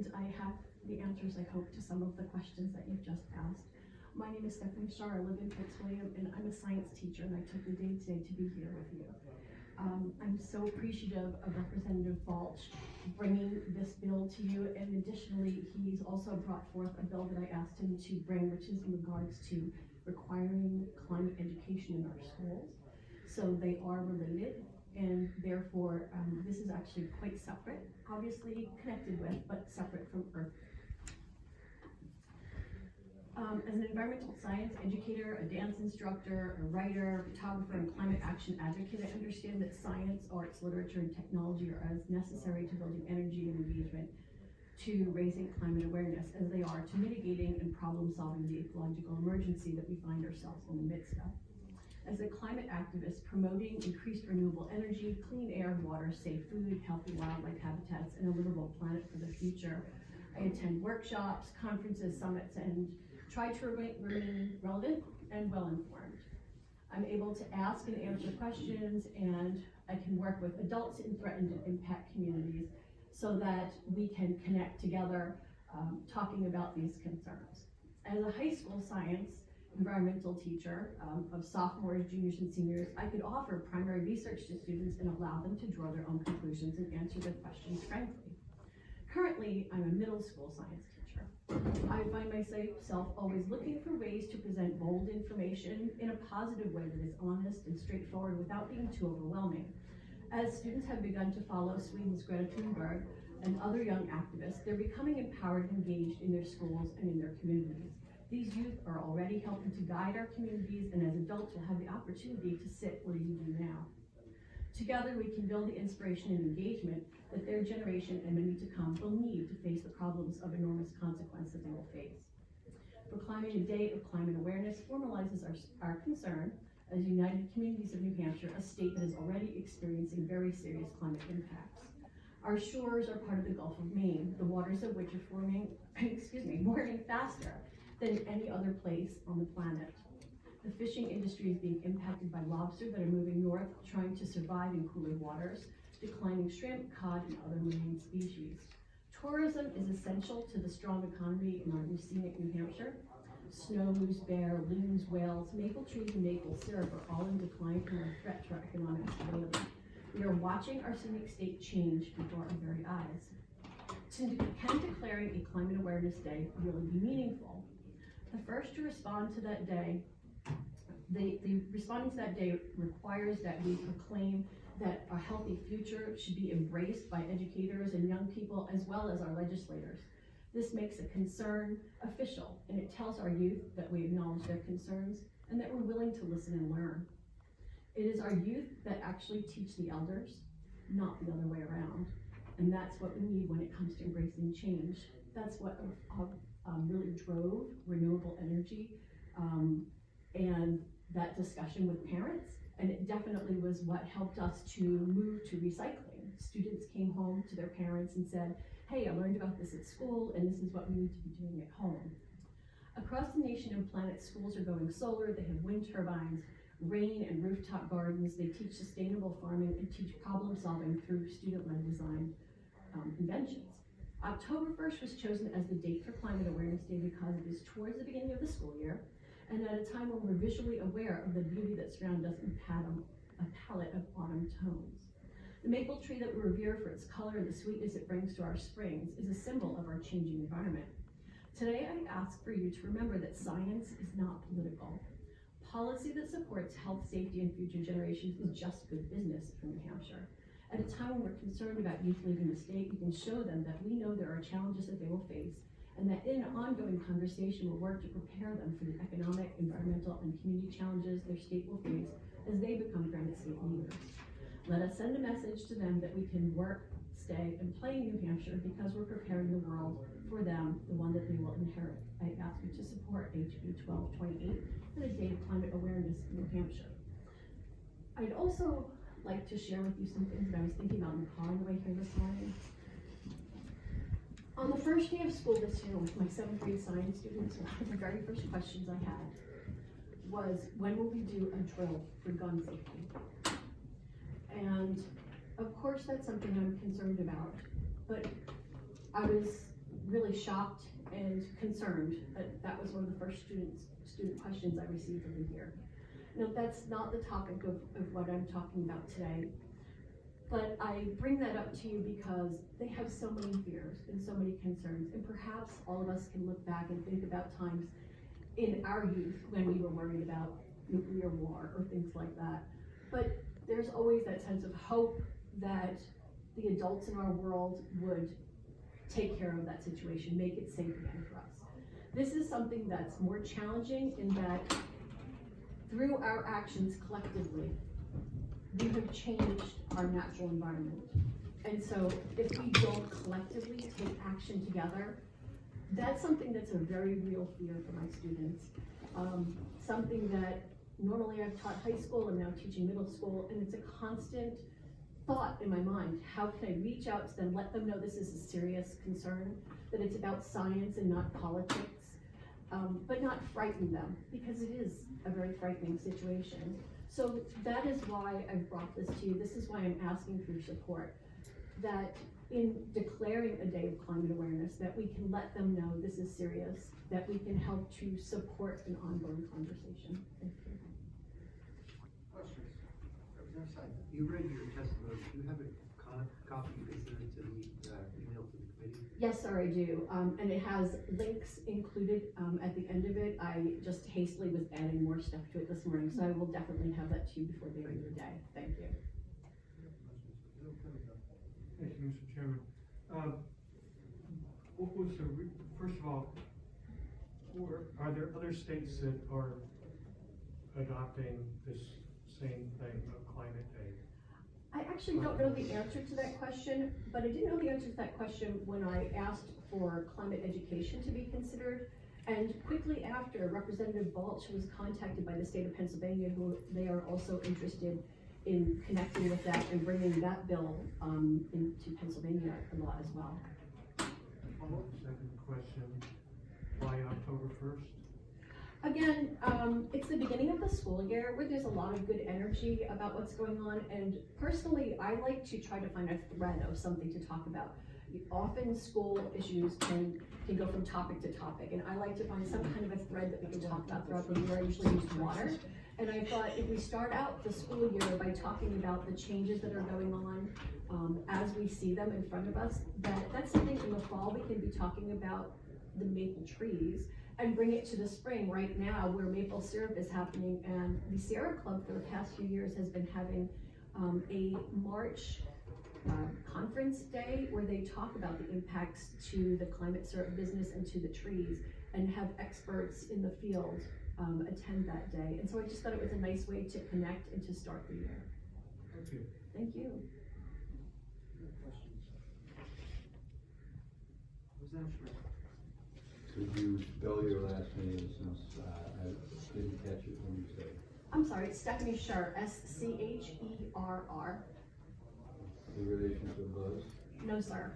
and I have the answers, I hope, to some of the questions that you've just asked. My name is Stephanie Starr. I live in Fitzwilliam, and I'm a science teacher, and I took the day today to be here with you. I'm so appreciative of Representative Balch bringing this bill to you, and additionally, he's also brought forth a bill that I asked him to bring, which is in regards to requiring climate education in our schools. So they are related, and therefore, this is actually quite separate, obviously connected with, but separate from Earth. As an environmental science educator, a dance instructor, a writer, photographer, and climate action advocate, I understand that science, arts, literature, and technology are as necessary to building energy and engagement to raising climate awareness as they are to mitigating and problem solving the ecological emergency that we find ourselves in the midst of. As a climate activist promoting increased renewable energy, clean air, water, safe food, healthy wildlife habitats, and a livable planet for the future, I attend workshops, conferences, summits, and try to remain relevant and well-informed. I'm able to ask and answer questions, and I can work with adults in threatened and impact communities so that we can connect together talking about these concerns. As a high school science environmental teacher of sophomores, juniors, and seniors, I could offer primary research to students and allow them to draw their own conclusions and answer their questions frankly. Currently, I'm a middle school science teacher. I find myself always looking for ways to present bold information in a positive way that is honest and straightforward without being too overwhelming. As students have begun to follow Sweden's Greta Thunberg and other young activists, they're becoming empowered and engaged in their schools and in their communities. These youth are already helping to guide our communities, and as adults will have the opportunity to sit where you do now. Together, we can build the inspiration and engagement that their generation and many to come will need to face the problems of enormous consequence that they will face. Proclaiming a day of climate awareness formalizes our concern as United Communities of New Hampshire, a state that is already experiencing very serious climate impacts. Our shores are part of the Gulf of Maine, the waters of which are warming faster than any other place on the planet. The fishing industry is being impacted by lobster that are moving north, trying to survive in cooler waters, declining shrimp, cod, and other marine species. Tourism is essential to the strong economy in our scenic New Hampshire. Snows, bear, loons, whales, maple trees, and maple syrup are all in decline and are a threat to our economic stability. We are watching our scenic state change before our very eyes. Can declaring a Climate Awareness Day really be meaningful? The first to respond to that day, the responding to that day requires that we proclaim that a healthy future should be embraced by educators and young people as well as our legislators. This makes a concern official, and it tells our youth that we acknowledge their concerns and that we're willing to listen and learn. It is our youth that actually teach the elders, not the other way around. And that's what we need when it comes to embracing change. That's what really drove renewable energy and that discussion with parents. And it definitely was what helped us to move to recycling. Students came home to their parents and said, hey, I learned about this at school, and this is what we need to be doing at home. Across the nation and planet, schools are going solar. They have wind turbines, rain and rooftop gardens. They teach sustainable farming and teach problem solving through student-led design inventions. October 1st was chosen as the date for Climate Awareness Day because it is towards the beginning of the school year and at a time when we're visually aware of the beauty that surrounds us in a palette of autumn tones. The maple tree that we revere for its color and the sweetness it brings to our springs is a symbol of our changing environment. Today, I ask for you to remember that science is not political. Policy that supports health, safety, and future generations is just good business for New Hampshire. At a time when we're concerned about youth leaving the state, we can show them that we know there are challenges that they will face, and that in an ongoing conversation we'll work to prepare them for the economic, environmental, and community challenges their state will face as they become granite state leaders. Let us send a message to them that we can work, stay, and play in New Hampshire because we're preparing the world for them, the one that they will inherit. I ask you to support HB 1228 for the Day of Climate Awareness in New Hampshire. I'd also like to share with you some things that I was thinking about in the car on the way here this morning. On the first day of school this year with my 7th grade science students, one of the very first questions I had was, when will we do a drill for gun safety? And of course that's something I'm concerned about, but I was really shocked and concerned. That was one of the first student questions I received over here. No, that's not the topic of what I'm talking about today. But I bring that up to you because they have so many fears and so many concerns, and perhaps all of us can look back and think about times in our youth when we were worried about nuclear war or things like that. But there's always that sense of hope that the adults in our world would take care of that situation, make it safe again for us. This is something that's more challenging in that through our actions collectively, we have changed our natural environment. And so if we don't collectively take action together, that's something that's a very real fear for my students. Something that normally I've taught high school, I'm now teaching middle school, and it's a constant thought in my mind. How can I reach out to them, let them know this is a serious concern, that it's about science and not politics, but not frighten them, because it is a very frightening situation. So that is why I've brought this to you. This is why I'm asking for your support, that in declaring a day of climate awareness, that we can let them know this is serious, that we can help to support an ongoing conversation. Thank you. Questions? Representative Simon. You read your testimony. Do you have a copy you can send it to the email to the committee? Yes, sir, I do. And it has links included at the end of it. I just hastily was adding more stuff to it this morning, so I will definitely have that to you before the end of the day. Thank you. Thank you, Mr. Chairman. What was first of all, are there other states that are adopting this same thing of Climate Day? I actually don't know the answer to that question, but I didn't know the answer to that question when I asked for climate education to be considered. And quickly after, Representative Balch was contacted by the state of Pennsylvania, who they are also interested in connecting with that and bringing that bill into Pennsylvania law as well. Second question, why October 1st? Again, it's the beginning of the school year where there's a lot of good energy about what's going on, and personally, I like to try to find a thread of something to talk about. Often school issues can go from topic to topic, and I like to find some kind of a thread that we can talk about throughout the year. I usually use water, and I thought if we start out the school year by talking about the changes that are going on as we see them in front of us, that's something in the fall we can be talking about the maple trees, and bring it to the spring right now where maple syrup is happening. And the Sierra Club for the past few years has been having a March conference day where they talk about the impacts to the climate syrup business and to the trees, and have experts in the field attend that day. And so I just thought it was a nice way to connect and to start the year. Thank you. Thank you. Questions? Representative Schmidt. Could you spell your last name since I didn't catch it when you said it? I'm sorry, it's Stephanie Scher, S-C-H-E-R-R. In relation to Buzz? No, sir.